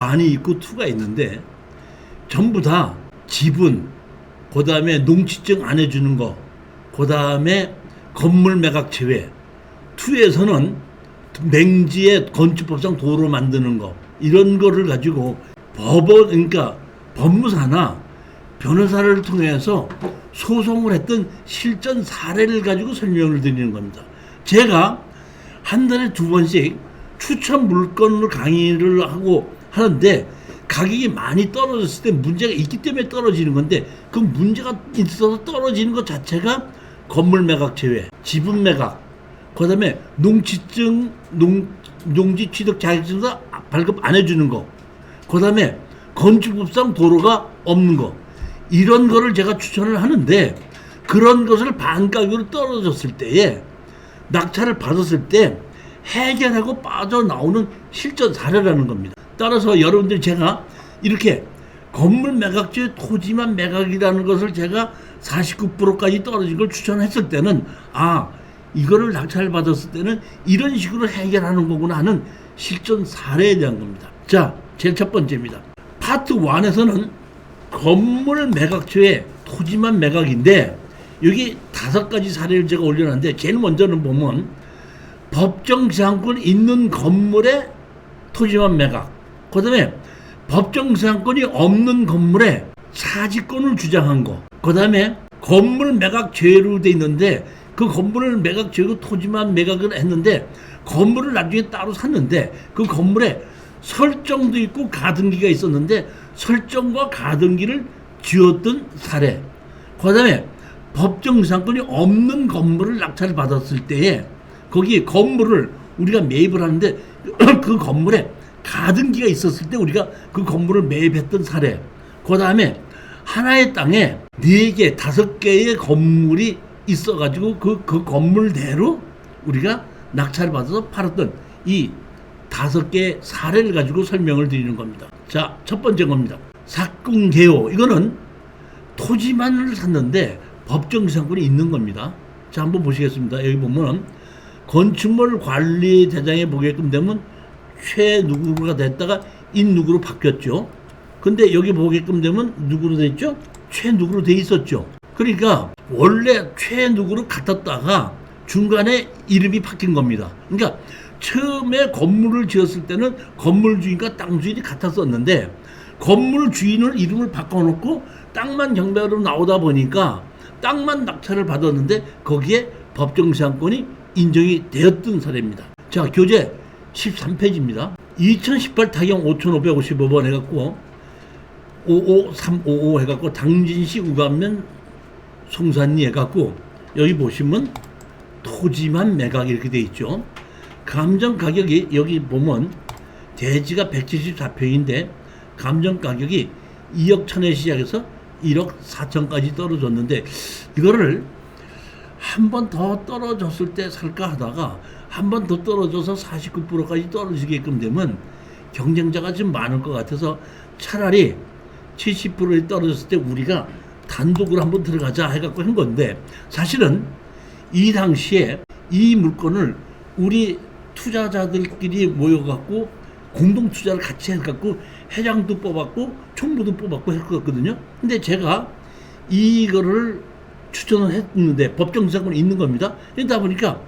1이 있고 2가 있는데 전부 다 지분, 그 다음에 농지증 안 해주는 거, 그 다음에 건물 매각 제외. 2에서는 맹지에 건축법상 도로 만드는 거, 이런 거를 가지고 법원, 그러니까 법무사나 변호사를 통해서 소송을 했던 실전 사례를 가지고 설명을 드리는 겁니다. 제가 한 달에 2번씩 추천 물건을 강의를 하고 하는데 가격이 많이 떨어졌을 때 문제가 있기 때문에 떨어지는 건데, 그 문제가 있어서 떨어지는 것 자체가 건물 매각 제외, 지분 매각, 그 다음에 농지증, 농지 취득 자격증서 발급 안 해주는 거, 그 다음에 건축법상 도로가 없는 거, 이런 거를 제가 추천을 하는데, 그런 것을 반가격으로 떨어졌을 때에 낙찰을 받았을 때 해결하고 빠져나오는 실전 사례라는 겁니다. 따라서 여러분들, 제가 이렇게 건물 매각제 토지만 매각이라는 것을 제가 49%까지 떨어진 걸 추천했을 때는, 이거를 낙찰을 받았을 때는 이런 식으로 해결하는 거구나 하는 실전 사례에 대한 겁니다. 자, 제일 첫 번째입니다. 파트 1에서는 건물 매각처의 토지만 매각인데, 여기 5가지 사례를 제가 올려놨는데, 제일 먼저는 보면 법정지상권 있는 건물의 토지만 매각, 그 다음에 법정지상권이 없는 건물에 차지권을 주장한 거, 그 다음에 건물 매각 제외로 돼 있는데 그 건물을 매각 제외로 토지만 매각을 했는데 건물을 나중에 따로 샀는데 그 건물에 설정도 있고 가등기가 있었는데 설정과 가등기를 지었던 사례, 그 다음에 법정지상권이 없는 건물을 낙찰을 받았을 때에 거기 건물을 우리가 매입을 하는데 그 건물에 가등기가 있었을 때 우리가 그 건물을 매입했던 사례, 그 다음에 하나의 땅에 4개, 5개의 건물이 있어가지고 그 건물대로 우리가 낙찰을 받아서 팔았던 이 5개의 사례를 가지고 설명을 드리는 겁니다. 자, 첫 번째 겁니다. 삭궁개호. 이거는 토지만을 샀는데 법정지상권이 있는 겁니다. 자, 한번 보시겠습니다. 여기 보면 건축물 관리 대장에 보게끔 되면 최 누구가 됐다가 인 누구로 바뀌었죠. 근데 여기 보게끔 되면 누구로 됐죠? 최 누구로 돼 있었죠. 그러니까 원래 최 누구로 같았다가 중간에 이름이 바뀐 겁니다. 그러니까 처음에 건물을 지었을 때는 건물 주인과 땅 주인이 같았었는데 건물 주인을 이름을 바꿔놓고 땅만 경매로 나오다 보니까 땅만 낙찰을 받았는데 거기에 법정지상권이 인정이 되었던 사례입니다. 자, 교재 13페이지입니다. 2018 타경 5555번 해갖고 55355 해갖고 당진시 우감면 송산리 해갖고 여기 보시면 토지만 매각 이렇게 돼 있죠. 감정 가격이 여기 보면 대지가 174평인데 감정 가격이 2억 1천에 시작해서 1억 4천까지 떨어졌는데 이거를 한 번 더 떨어졌을 때 살까 하다가 한 번 더 떨어져서 49%까지 떨어지게끔 되면 경쟁자가 좀 많을 것 같아서 차라리 70%에 떨어졌을 때 우리가 단독으로 한번 들어가자 해갖고 한 건데, 사실은 이 당시에 이 물건을 우리 투자자들끼리 모여갖고 공동 투자를 같이 해갖고 회장도 뽑았고 총무도 뽑았고 했거든요. 근데 제가 이거를 추천을 했는데 법정지상권이 있는 겁니다. 그러다 보니까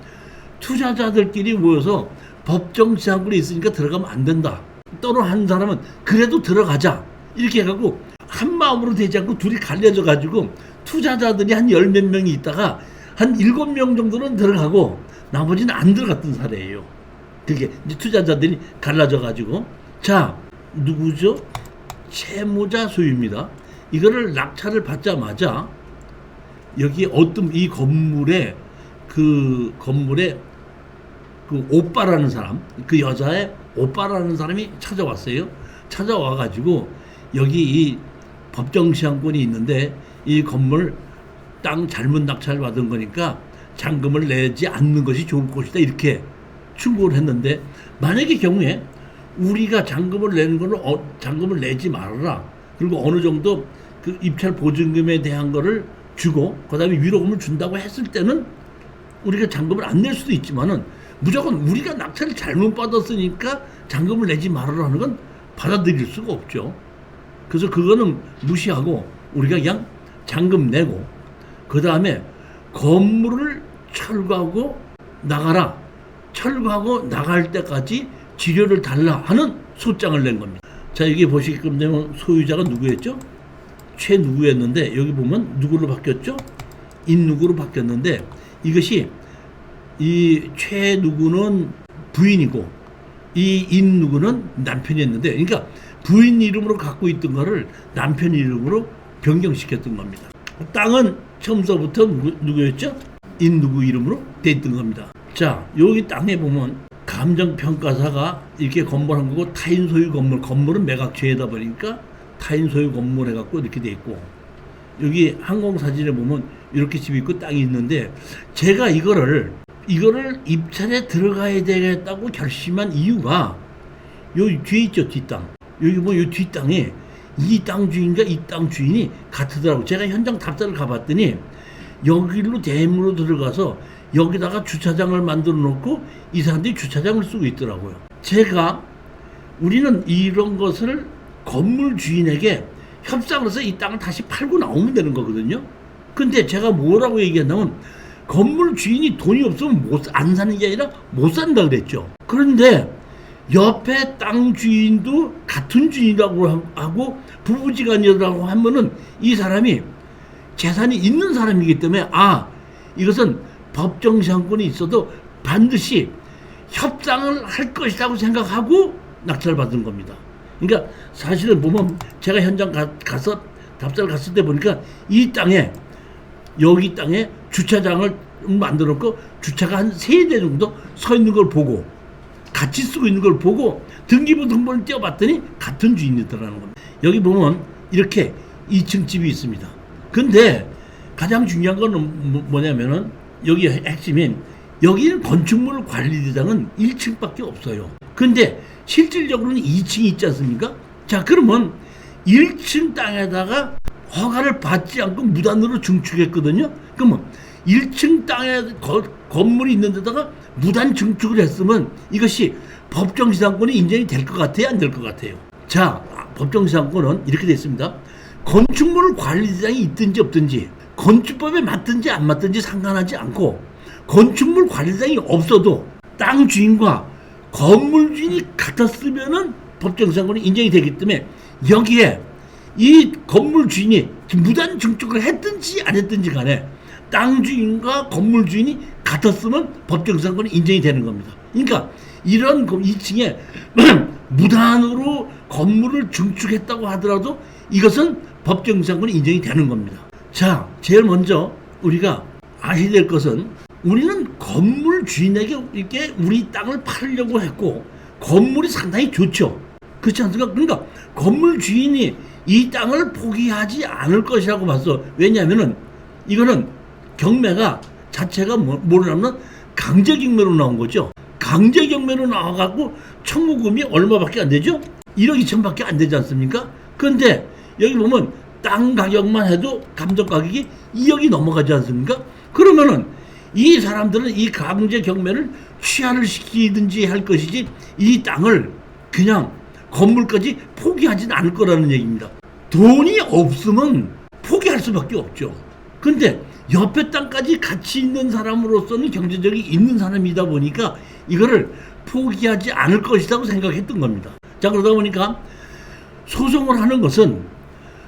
투자자들끼리 모여서 법정지상권이 있으니까 들어가면 안 된다. 또는 한 사람은 그래도 들어가자. 이렇게 해갖고 한 마음으로 되지 않고 둘이 갈려져 가지고 투자자들이 한 10몇 명이 있다가 한 7명 정도는 들어가고 나머지는 안 들어갔던 사례예요. 그게 이제 투자자들이 갈라져 가지고. 자, 누구죠? 채무자 소유입니다. 이거를 낙찰을 받자마자 여기 어떤 이 건물에 그 오빠라는 사람, 그 여자의 오빠라는 사람이 찾아왔어요. 찾아와 가지고 여기 이 법정지상권이 있는데 이 건물 땅 잘못 낙찰 받은 거니까 잔금을 내지 않는 것이 좋을 것이다, 이렇게 충고를 했는데, 만약의 경우에 우리가 잔금을 내는 거는 잔금을 내지 말아라, 그리고 어느 정도 그 입찰 보증금에 대한 거를 주고 그다음에 위로금을 준다고 했을 때는 우리가 잔금을 안 낼 수도 있지만은 무조건 우리가 낙찰을 잘못 받았으니까 잔금을 내지 말아라 하는 건 받아들일 수가 없죠. 그래서 그거는 무시하고 우리가 그냥 잔금 내고 그 다음에 건물을 철거하고 나가라. 철거하고 나갈 때까지 지료를 달라 하는 소장을 낸 겁니다. 자, 여기 보시게끔 되면 소유자가 누구였죠? 최 누구였는데 여기 보면 누구로 바뀌었죠? 인 누구로 바뀌었는데 이것이 이 최 누구는 부인이고 이 인 누구는 남편이었는데 그러니까 부인 이름으로 갖고 있던 거를 남편 이름으로 변경시켰던 겁니다. 땅은 처음서부터 누구였죠? 인 누구 이름으로 돼 있던 겁니다. 자, 여기 땅에 보면 감정평가사가 이렇게 건물한 거고 타인 소유 건물은 매각죄에다 보니까 타인 소유 건물 해갖고 이렇게 돼 있고 여기 항공사진에 보면 이렇게 집이 있고 땅이 있는데 제가 이거를 입찰에 들어가야 되겠다고 결심한 이유가 여기 뒤에 있죠, 뒷땅. 여기 뭐 이 뒷땅에 이 땅 주인과 이 땅 주인이 같으더라고. 제가 현장 답사를 가봤더니 여기로 대문으로 들어가서 여기다가 주차장을 만들어 놓고 이 사람들이 주차장을 쓰고 있더라고요. 우리는 이런 것을 건물 주인에게 협상을 해서 이 땅을 다시 팔고 나오면 되는 거거든요. 근데 제가 뭐라고 얘기했냐면 건물 주인이 돈이 없으면 안 사는 게 아니라 못 산다 그랬죠. 그런데 옆에 땅 주인도 같은 주인이라고 하고 부부지간이라고 하면은 이 사람이 재산이 있는 사람이기 때문에 이것은 법정상권이 있어도 반드시 협상을 할 것이라고 생각하고 낙찰을 받은 겁니다. 그러니까 사실은 보면 제가 현장 가서 답사를 갔을 때 보니까 여기 땅에 주차장을 만들었고 주차가 한 3대 정도 서 있는 걸 보고 같이 쓰고 있는 걸 보고 등기부 등본을 떼어봤더니 같은 주인이더라는 겁니다. 여기 보면 이렇게 2층 집이 있습니다. 근데 가장 중요한 건 뭐냐면은 여기 핵심인 여기는 건축물 관리대장은 1층밖에 없어요. 근데 실질적으로는 2층이 있지 않습니까? 자, 그러면 1층 땅에다가 허가를 받지 않고 무단으로 증축했거든요. 그러면 1층 땅에 건물이 있는 데다가 무단 증축을 했으면 이것이 법정지상권이 인정이 될 것 같아요? 안 될 것 같아요? 자, 법정지상권은 이렇게 되어 있습니다. 건축물 관리대장이 있든지 없든지 건축법에 맞든지 안 맞든지 상관하지 않고 건축물 관리대장이 없어도 땅 주인과 건물 주인이 같았으면은 법정지상권이 인정이 되기 때문에 여기에 이 건물 주인이 무단 증축을 했든지 안 했든지 간에 땅 주인과 건물 주인이 같았으면 법정지상권이 인정이 되는 겁니다. 그러니까 이런 2층에 무단으로 건물을 증축했다고 하더라도 이것은 법정지상권이 인정이 되는 겁니다. 자, 제일 먼저 우리가 아셔야 될 것은 우리는 건물 주인에게 이렇게 우리 땅을 팔려고 했고 건물이 상당히 좋죠. 그렇지 않습니까? 그러니까 건물 주인이 이 땅을 포기하지 않을 것이라고 봤어. 왜냐하면은 이거는 경매가 자체가 뭐냐면 강제 경매로 나온 거죠. 강제 경매로 나와갖고 청구금이 얼마밖에 안 되죠? 1억 2천밖에 안 되지 않습니까? 그런데 여기 보면 땅 가격만 해도 감정 가격이 2억이 넘어가지 않습니까? 그러면은 이 사람들은 이 강제 경매를 취하를 시키든지 할 것이지 이 땅을 그냥 건물까지 포기하지는 않을 거라는 얘기입니다. 돈이 없으면 포기할 수밖에 없죠. 근데 옆에 땅까지 같이 있는 사람으로서는 경제적이 있는 사람이다 보니까 이거를 포기하지 않을 것이라고 생각했던 겁니다. 자, 그러다 보니까 소송을 하는 것은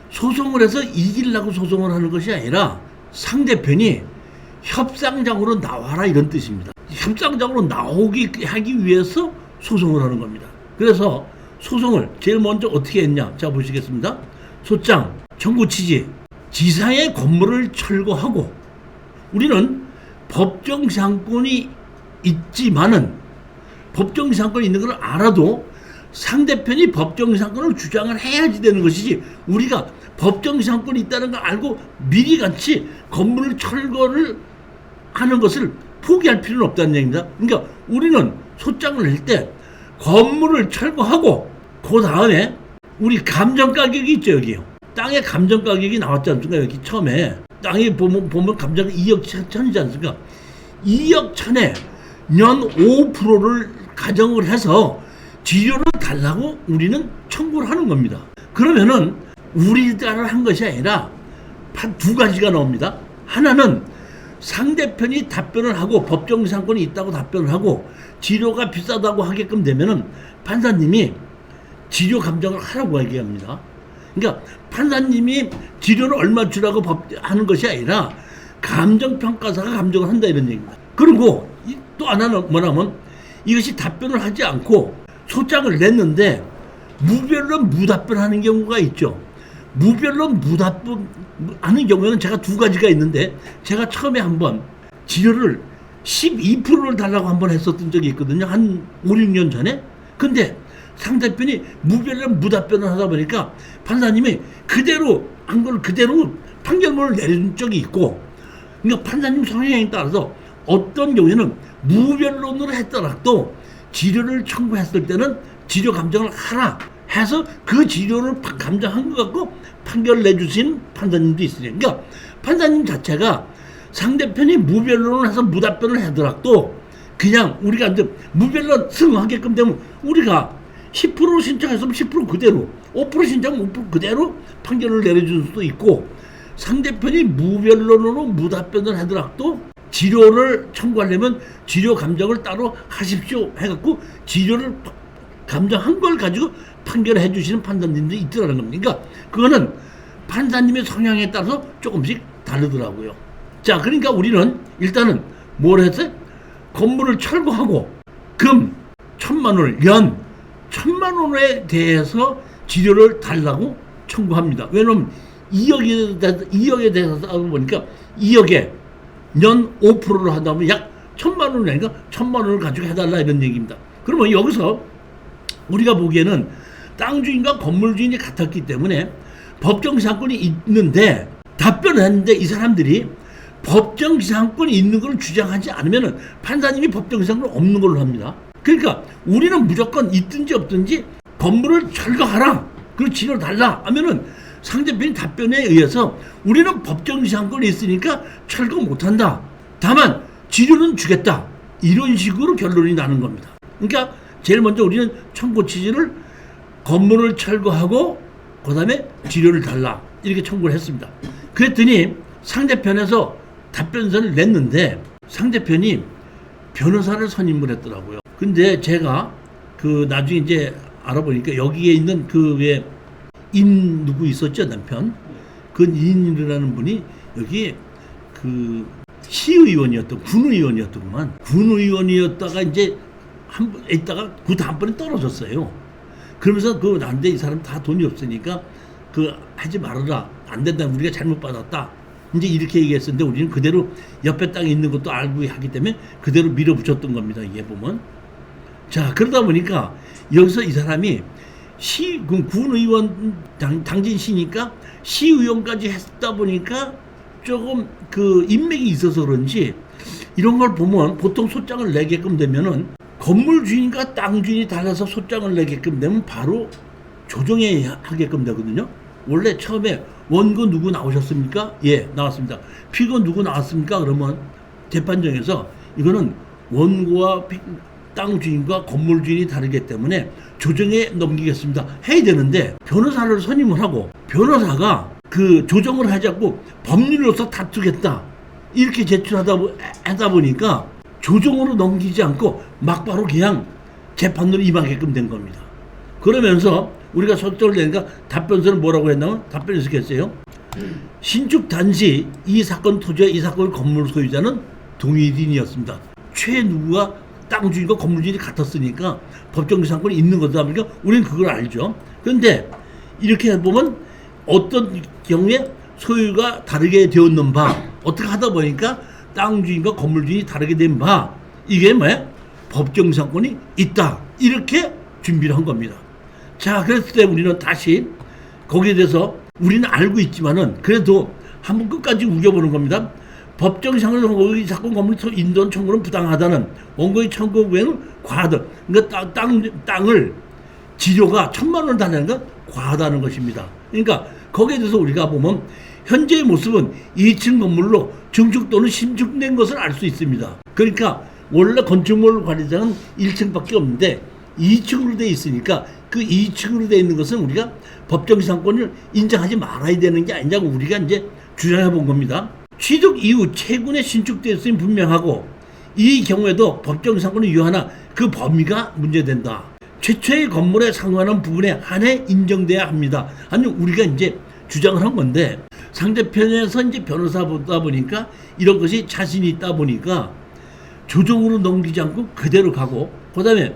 소송을 해서 이기려고 소송을 하는 것이 아니라 상대편이 협상장으로 나와라 이런 뜻입니다. 협상장으로 나오기 하기 위해서 소송을 하는 겁니다. 그래서 소송을 제일 먼저 어떻게 했냐? 자, 보시겠습니다. 소장, 청구 취지, 지상의 건물을 철거하고 우리는 법정지상권이 있지만은 법정지상권이 있는 걸 알아도 상대편이 법정지상권을 주장을 해야지 되는 것이지 우리가 법정지상권이 있다는 걸 알고 미리 같이 건물을 철거를 하는 것을 포기할 필요는 없다는 얘기입니다. 그러니까 우리는 소장을 낼 때 건물을 철거하고 그 다음에 우리 감정가격이 있죠. 여기요. 땅의 감정가격이 나왔지 않습니까? 여기 처음에 땅이 보면 감정이 2억 1천이지 않습니까? 2억 1천에 년 5%를 가정을 해서 지료를 달라고 우리는 청구를 하는 겁니다. 그러면은 우리가 한 것이 아니라 두 가지가 나옵니다. 하나는 상대편이 답변을 하고 법정 상권이 있다고 답변을 하고 지료가 비싸다고 하게끔 되면은 판사님이 지료 감정을 하라고 얘기합니다. 그러니까 판사님이 지료를 얼마 주라고 하는 것이 아니라 감정평가사가 감정을 한다 이런 얘기입니다. 그리고 또 하나는 뭐냐면 이것이 답변을 하지 않고 소장을 냈는데 무변론 무답변하는 경우가 있죠. 무변론 무답변하는 경우에는 제가 두 가지가 있는데 제가 처음에 한번 지료를 12%를 달라고 한번 했었던 적이 있거든요. 한 5, 6년 전에. 근데 상대편이 무변론 무답변을 하다 보니까 판사님이 그대로 한 걸 그대로 판결문을 내린 적이 있고, 그러니까 판사님 성향에 따라서 어떤 경우에는 무변론으로 했더라도 지료를 청구했을 때는 지료 감정을 하라 해서 그 지료를 감정한 것 갖고 판결을 내주신 판사님도 있으니까, 그러니까 판사님 자체가 상대편이 무변론을 해서 무답변을 하더라도 그냥 우리가 이제 무변론 승하게끔 되면 우리가 10% 신청했으면 10% 그대로, 5% 신청하면 5% 그대로 판결을 내려줄 수도 있고, 상대편이 무변론으로 무답변을 하더라도 지료를 청구하려면 지료 감정을 따로 하십시오 해갖고 지료를 감정한 걸 가지고 판결해 주시는 판사님들이 있더라는 겁니다. 그러니까 그거는 판사님의 성향에 따라서 조금씩 다르더라고요. 자, 그러니까 우리는 일단은 뭘 했어요? 건물을 철거하고 금 1,000만 원을 연 1,000만 원에 대해서 지료를 달라고 청구합니다. 왜냐하면 2억에 대해서 따져 보니까 2억에 연 5%로 한다면 약 1,000만 원이니까 1,000만 원을 가지고 해달라 이런 얘기입니다. 그러면 여기서 우리가 보기에는 땅 주인과 건물 주인이 같았기 때문에 법정 지상권이 있는데 답변을 했는데 이 사람들이 법정 지상권이 있는 걸 주장하지 않으면 판사님이 법정 지상권 없는 걸로 합니다. 그러니까 우리는 무조건 있든지 없든지 건물을 철거하라, 그리고 지료를 달라 하면은 상대편이 답변에 의해서 우리는 법정 지상권이 있으니까 철거 못한다, 다만 지료는 주겠다, 이런 식으로 결론이 나는 겁니다. 그러니까 제일 먼저 우리는 청구 취지를 건물을 철거하고 그 다음에 지료를 달라 이렇게 청구를 했습니다. 그랬더니 상대편에서 답변서를 냈는데 상대편이 변호사를 선임을 했더라고요. 근데 제가 그 나중에 이제 알아보니까 여기에 있는 그 왜 인 누구 있었죠, 남편? 그 인이라는 분이 여기 그 시의원이었던 군의원이었더구만. 군의원이었다가 이제 한번 있다가 그 다음번에 떨어졌어요. 그러면서 그 난데 이 사람 다 돈이 없으니까 그 하지 말아라, 안 된다, 우리가 잘못 받았다, 이제 이렇게 얘기했었는데 우리는 그대로 옆에 땅에 있는 것도 알고 하기 때문에 그대로 밀어붙였던 겁니다. 이게 보면. 자, 그러다 보니까 여기서 이 사람이 군의원 당진시니까 시의원까지 했다 보니까 조금 그 인맥이 있어서 그런지 이런 걸 보면 보통 소장을 내게끔 되면은 건물 주인과 땅 주인이 달라서 소장을 내게끔 되면 바로 조정해야 하게끔 되거든요. 원래 처음에 원고 누구 나오셨습니까? 예, 나왔습니다. 피고 누구 나왔습니까? 그러면 재판정에서 이거는 원고와 땅 주인과 건물 주인이 다르기 때문에 조정에 넘기겠습니다 해야 되는데 변호사를 선임을 하고 변호사가 그 조정을 하지 않고 법률로서 다투겠다 이렇게 제출하다 보니까 조정으로 넘기지 않고 막바로 그냥 재판으로 임하게끔 된 겁니다. 그러면서 우리가 소장을 내니까 답변서는 뭐라고 했냐면 답변에서 했어요. 신축 단시 이 사건 토지와 이 사건 건물 소유자는 동일인이었습니다. 최 누구가 땅 주인과 건물 주인이 같았으니까 법정 지상권이 있는 거다 보니까 우리는 그걸 알죠. 그런데 이렇게 보면 어떤 경우에 소유가 다르게 되었는 바, 어떻게 하다 보니까 땅 주인과 건물 주인이 다르게 된 바, 이게 뭐야? 법정 지상권이 있다, 이렇게 준비를 한 겁니다. 자, 그랬을 때 우리는 다시 거기에 대해서 우리는 알고 있지만은 그래도 한번 끝까지 우겨보는 겁니다. 법정 지상권 사건 건물 인도원 청구는 부당하다는 원고의 청구 외에는 과하다. 그러니까 땅을 지료가 1,000만 원 달라는 건 과하다는 것입니다. 그러니까 거기에 대해서 우리가 보면 현재의 모습은 2층 건물로 증축 또는 신축된 것을 알 수 있습니다. 그러니까 원래 건축물 관리자는 1층밖에 없는데 2층으로 돼 있으니까 그 2층으로 돼 있는 것은 우리가 법정지상권을 인정하지 말아야 되는 게 아니냐고 우리가 이제 주장해 본 겁니다. 취득 이후 채권에 신축되었음이 분명하고 이 경우에도 법정지상권을 유효하나 그 범위가 문제된다. 최초의 건물에 상관한 부분에 한해 인정돼야 합니다. 아니 우리가 이제 주장을 한 건데 상대편에서 이제 변호사 보다 보니까 이런 것이 자신이 있다 보니까 조정으로 넘기지 않고 그대로 가고 그다음에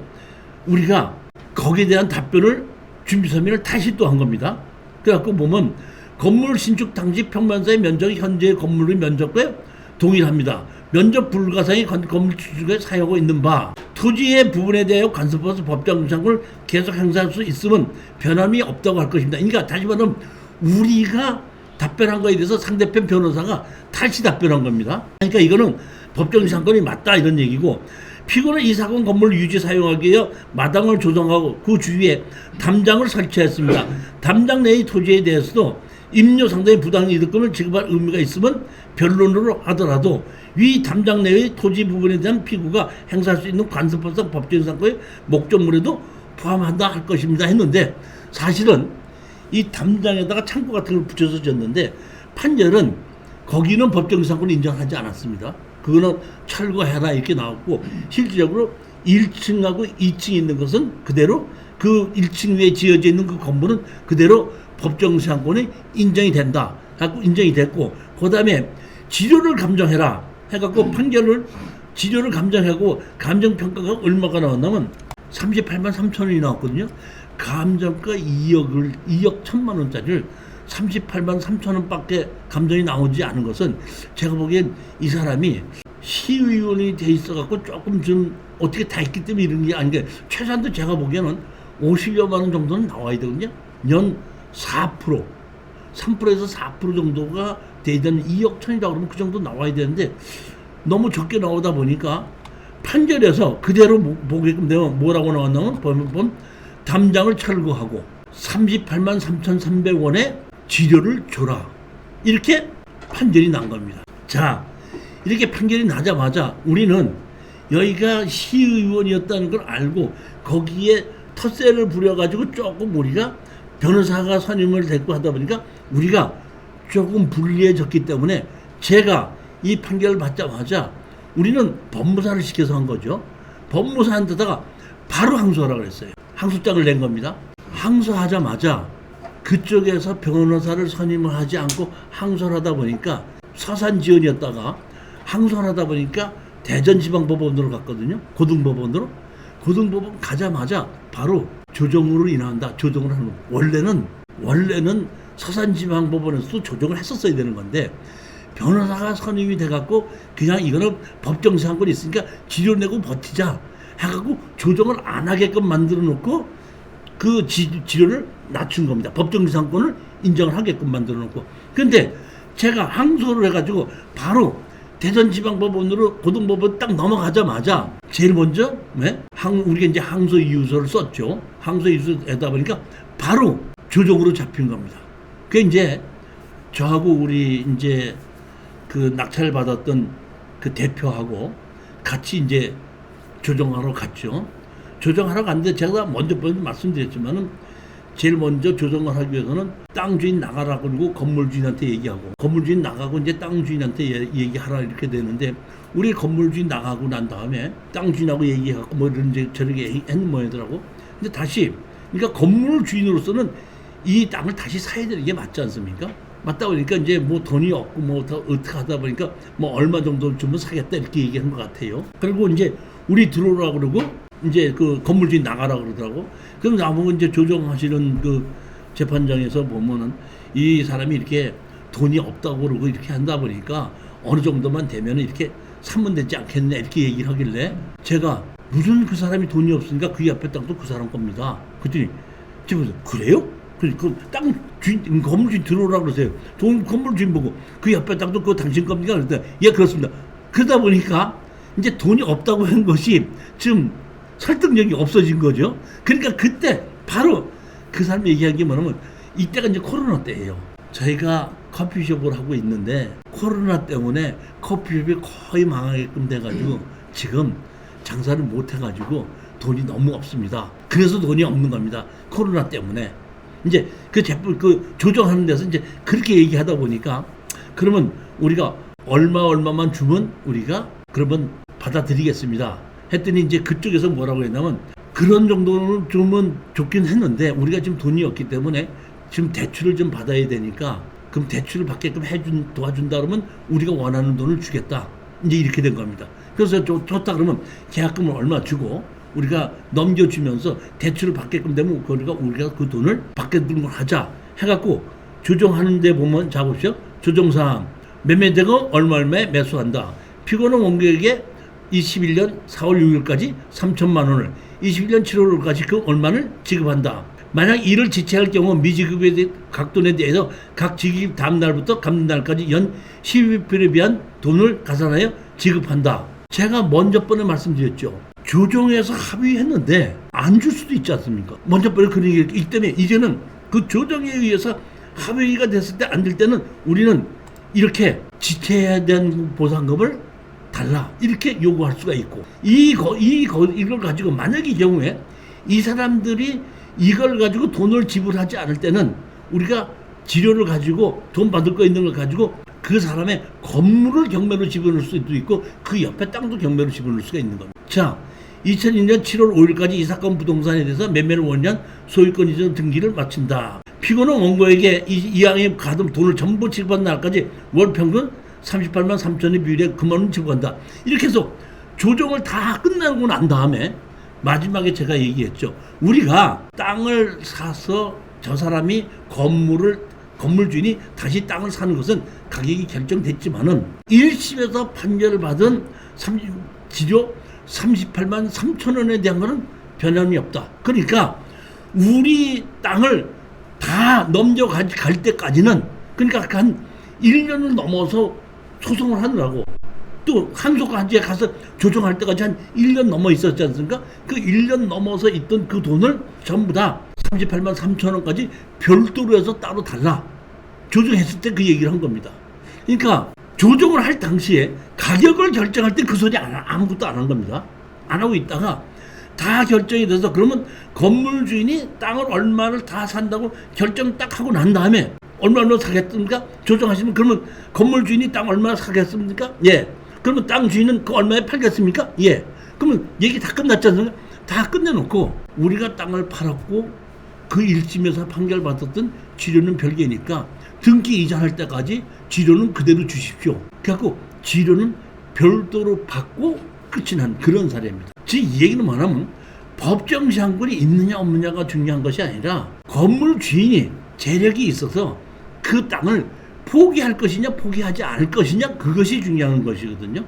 우리가 거기에 대한 답변을 준비 서면을 다시 또 한 겁니다. 그래갖고 보면 건물 신축 당시 평면사의 면적이 현재의 건물의 면적과 동일합니다. 면적 불가상의 건물 추진에 사용하고 있는 바 토지의 부분에 대하여 간섭해서 법정지상권을 계속 행사할 수 있으면 변함이 없다고 할 것입니다. 그러니까 다시 말하면 우리가 답변한 거에 대해서 상대편 변호사가 다시 답변한 겁니다. 그러니까 이거는 법정지상권이 맞다 이런 얘기고 피고는 이 사건 건물 유지 사용하기 위해 마당을 조성하고 그 주위에 담장을 설치했습니다. 담장 내의 토지에 대해서도 임료 상당의 부당이득금을 지급할 의무가 있으면 변론으로 하더라도 위 담장 내의 토지 부분에 대한 피고가 행사할 수 있는 간섭법상 법정지상권의 목적물에도 포함한다 할 것입니다 했는데 사실은 이 담장에다가 창고 같은 걸 붙여서 졌는데 판결은 거기는 법정지상권을 인정하지 않았습니다. 그거는 철거해라 이렇게 나왔고 실질적으로 1층하고 2층 있는 것은 그대로 그 1층 위에 지어져 있는 그 건물은 그대로 법정지상권이 인정이 된다 해갖고 인정이 됐고 그 다음에 지료를 감정해라 해갖고 판결을 지료를 감정하고 감정평가가 얼마가 나왔냐면 38만 3천 원이 나왔거든요. 감정가 2억 1천만 원짜리를 38만 3천 원밖에 감정이 나오지 않은 것은 제가 보기엔 이 사람이 시의원이 돼 있어갖고 조금 좀 어떻게 다 했기 때문에 이런 게 아닌데 최소한도 제가 보기에는 50여만 원 정도는 나와야 되거든요. 연 4%, 3%에서 4% 정도가 되던 2억 천이라고 그러면 그 정도 나와야 되는데 너무 적게 나오다 보니까 판결에서 그대로 보게끔 내가 뭐라고 나왔냐면 보면 담장을 철거하고 38만 3,300원의 지료를 줘라 이렇게 판결이 난 겁니다. 자 이렇게 판결이 나자마자 우리는 여기가 시의원이었다는 걸 알고 거기에 텃세를 부려가지고 조금 우리가 변호사가 선임을 됐고 하다 보니까 우리가 조금 불리해졌기 때문에 제가 이 판결을 받자마자 우리는 법무사를 시켜서 한 거죠. 법무사한테다가 바로 항소하라고 그랬어요. 항소장을 낸 겁니다. 항소하자마자 그쪽에서 변호사를 선임을 하지 않고 항소를 하다 보니까 서산지원이었다가 항소를 하다 보니까 대전지방법원으로 갔거든요. 고등법원으로. 고등법원 가자마자 바로 조정으로 인한다. 조정을 하는 거. 원래는 서산지방법원에서도 조정을 했었어야 되는 건데 변호사가 선임이 돼갖고 그냥 이거는 법정지상권이 있으니까 지료 내고 버티자 해갖고 조정을 안 하게끔 만들어 놓고 그 지료를 낮춘 겁니다. 법정지상권을 인정을 하게끔 만들어 놓고. 근데 제가 항소를 해가지고 바로 대전지방법원으로 고등법원 딱 넘어가자마자 제일 먼저 우리가 이제 항소 이유서를 썼죠. 항소 이유서에다 보니까 바로 조정으로 잡힌 겁니다. 그 이제 저하고 우리 이제 그 낙찰 받았던 그 대표하고 같이 이제 조정하러 갔죠. 조정하러 갔는데 제가 먼저 말씀드렸지만은 제일 먼저 조정을 하기 위해서는 땅 주인 나가라 그러고 건물 주인한테 얘기하고 건물 주인 나가고 이제 땅 주인한테 얘기하라 이렇게 되는데 우리 건물 주인 나가고 난 다음에 땅 주인하고 얘기해갖고 뭐 이런지 저렇게 했는 모양이더라고. 근데 다시 그러니까 건물 주인으로서는 이 땅을 다시 사야 되는 게 맞지 않습니까? 맞다 보니까 이제 뭐 돈이 없고 뭐 어떻게 하다 보니까 뭐 얼마 정도 주면 사겠다 이렇게 얘기한 것 같아요. 그리고 이제 우리 들어오라 그러고 이제 그 건물주인 나가라 그러더라고. 그럼 나보고 이제 조정하시는 그 재판장에서 보면은 이 사람이 이렇게 돈이 없다고 그러고 이렇게 한다 보니까 어느 정도만 되면은 이렇게 사면 되지 않겠냐 이렇게 얘기를 하길래 제가 무슨 그 사람이 돈이 없으니까 그 옆에 땅도 그 사람 겁니다. 그랬더니 집에서 그래요? 그 땅 주인 건물주인 들어오라 그러세요. 건물주인 보고 그 옆에 땅도 그거 당신 겁니까? 그랬더니 예 그렇습니다. 그러다 보니까 이제 돈이 없다고 한 것이 지금 설득력이 없어진 거죠. 그러니까 그때 바로 그 사람이 얘기한 게 뭐냐면 이때가 이제 코로나 때예요. 저희가 커피숍을 하고 있는데 코로나 때문에 커피숍이 거의 망하게끔 돼가지고 지금 장사를 못 해가지고 돈이 너무 없습니다. 그래서 돈이 없는 겁니다. 코로나 때문에. 이제 그 제품 그 조정하는 데서 이제 그렇게 얘기하다 보니까 그러면 우리가 얼마만 주면 우리가 그러면 받아들이겠습니다. 했더니 이제 그쪽에서 뭐라고 했냐면 그런 정도는 주면 좋긴 했는데 우리가 지금 돈이 없기 때문에 지금 대출을 좀 받아야 되니까 그럼 대출을 받게끔 도와준다 그러면 우리가 원하는 돈을 주겠다. 이제 이렇게 된 겁니다. 그래서 줬다 그러면 계약금을 얼마 주고 우리가 넘겨주면서 대출을 받게끔 되면 우리가 그 돈을 받게끔 하자 해갖고 조정하는데 보면 자 보십시오. 조정사항 매매대금 얼마에 매수한다. 피고는 원고에게 21년 4월 6일까지 3천만 원을 21년 7월까지 그 얼마를 지급한다. 만약 이를 지체할 경우 미지급에 대해 각 돈에 대해서 각 지급 다음 날부터 갚는 날까지 연 12필에 비한 돈을 가산하여 지급한다. 제가 먼저 번에 말씀드렸죠. 조정해서 합의했는데 안 줄 수도 있지 않습니까? 먼저 번에 그런 얘기 때문에 이제는 그 조정에 의해서 합의가 됐을 때 안 될 때는 우리는 이렇게 지체해야 되는 보상금을 달라 이렇게 요구할 수가 있고 이걸 가지고 만약의 경우에 이 사람들이 이걸 가지고 돈을 지불하지 않을 때는 우리가 지료를 가지고 돈 받을 거 있는 걸 가지고 그 사람의 건물을 경매로 집어넣을 수도 있고 그 옆에 땅도 경매로 집어넣을 수가 있는 겁니다. 자, 2002년 7월 5일까지 이 사건 부동산에 대해서 매매를 원년 소유권 이전 등기를 마친다. 피고는 원고에게 이왕에 가든 돈을 전부 지급한 날까지 월 평균 38만 3천의 비율에 그만은 지급한다. 이렇게 해서 조정을 다 끝나고 난 다음에 마지막에 제가 얘기했죠. 우리가 땅을 사서 저 사람이 건물 주인이 다시 땅을 사는 것은 가격이 결정됐지만은 1심에서 판결을 받은 지료 38만 3천 원에 대한 것은 변함이 없다. 그러니까 우리 땅을 다 넘겨갈 때까지는 그러니까 한 1년을 넘어서 소송을 하느라고 또 항소까지 가서 조정할 때까지 한 1년 넘어 있었지 않습니까? 그 1년 넘어서 있던 그 돈을 전부 다 38만 3천 원까지 별도로 해서 따로 달라. 조정했을 때 그 얘기를 한 겁니다. 그러니까 조정을 할 당시에 가격을 결정할 때 그 소리 아무것도 안 한 겁니다. 안 하고 있다가 다 결정이 돼서 그러면 건물 주인이 땅을 얼마를 다 산다고 결정 딱 하고 난 다음에 얼마 사겠습니까? 조정하시면 그러면 건물 주인이 땅 얼마나 사겠습니까? 예. 그러면 땅 주인은 그 얼마에 팔겠습니까? 예. 그러면 얘기 다 끝났지 않습니까? 다 끝내놓고 우리가 땅을 팔았고 그 1심에서 판결 받았던 지료는 별개니까 등기 이전할 때까지 지료는 그대로 주십시오. 그래갖고 지료는 별도로 받고 끝이 난 그런 사례입니다. 즉 이 얘기는 뭐냐면 법정 시한권이 있느냐 없느냐가 중요한 것이 아니라 건물 주인이 재력이 있어서 그 땅을 포기할 것이냐 포기하지 않을 것이냐 그것이 중요한 것이거든요.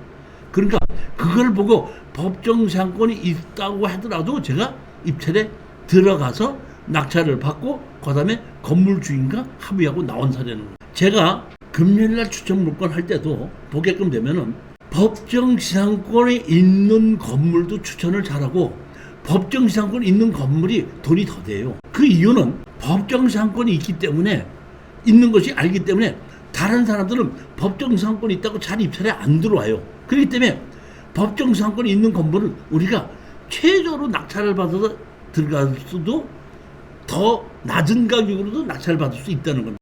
그러니까 그걸 보고 법정 시한권이 있다고 하더라도 제가 입찰에 들어가서 낙찰을 받고 그 다음에 건물 주인과 합의하고 나온 사례는 거예요. 제가 금요일날 추천 물건 할 때도 보게끔 되면은 법정 시한권이 있는 건물도 추천을 잘하고 법정 시한권이 있는 건물이 돈이 더 돼요. 그 이유는 법정 시한권이 있기 때문에 있는 것이 알기 때문에 다른 사람들은 법정 시한권이 있다고 잘 입찰에 안 들어와요. 그렇기 때문에 법정 시한권이 있는 건물은 우리가 최저로 낙찰을 받아서 들어갈 수도 더 낮은 가격으로도 낙찰을 받을 수 있다는 겁니다.